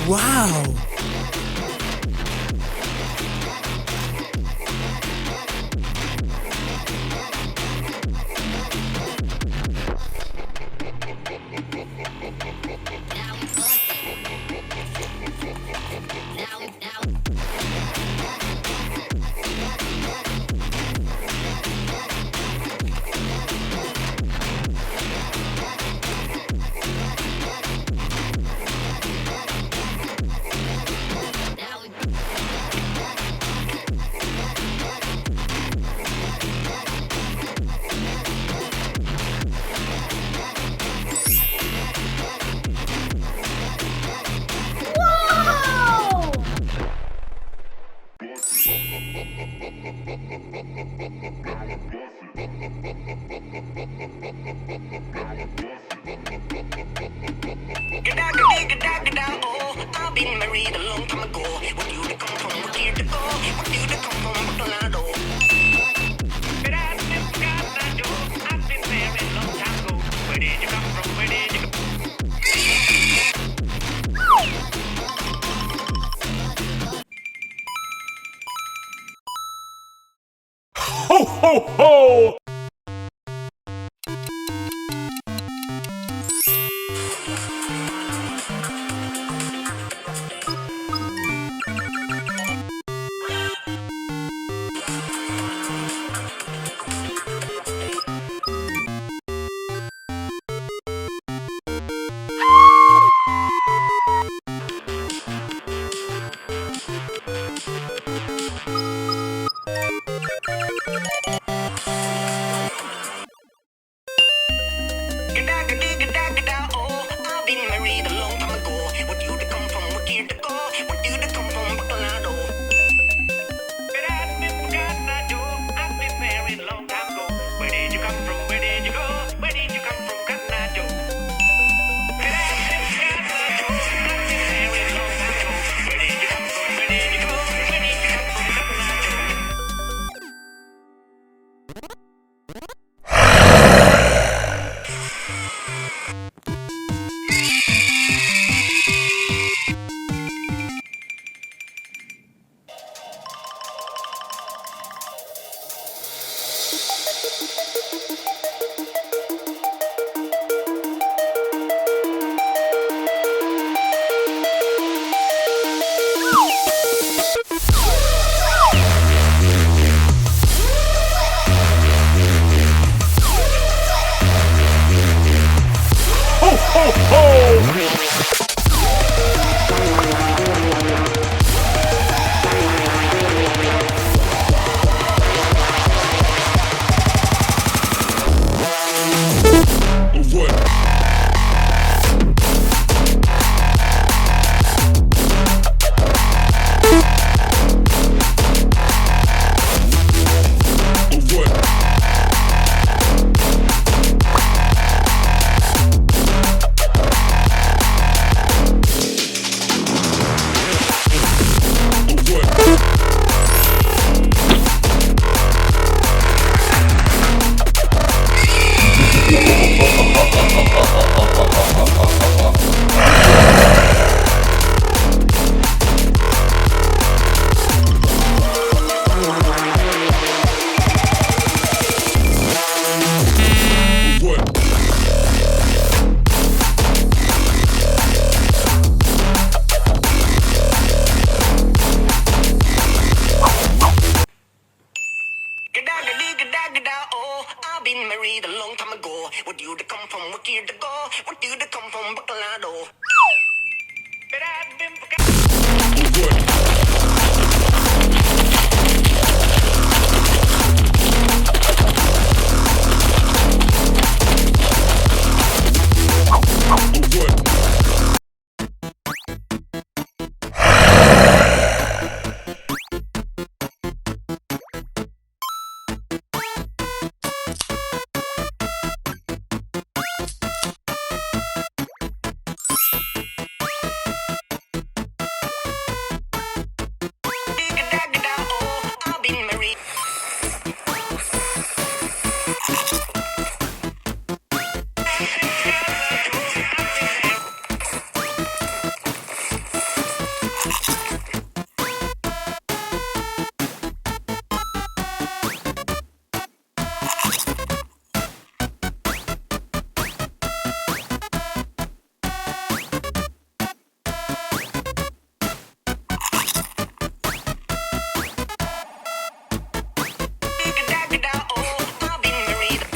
Wow! Gegagedigedagedago, I've been married a long time ago. Where do they come from? Where do they go? Where do they come from? What do I know? But I still got that door. I've been married a long time ago. Where did you come from? Where did you go? Ho, ho, ho! Gegagedigedagedago, I've been married a long time ago. What you to come from? What year to go? What you to come from? Buckalado. But I've been Catnap, I've been married a long time ago. Where did you come from? Where did you go? Where did you come from, Catnap? But I've been Catnap, I've been married a long time ago. Where did you come from? Where did you go? Where did you come from, Catnap? Ho, ho, ho! What? What? Gegagedigedagedago, I've been married a long time ago. What you to come from? What year to go? What you to come from? Buckalado. But I've been I've been married. I've been married.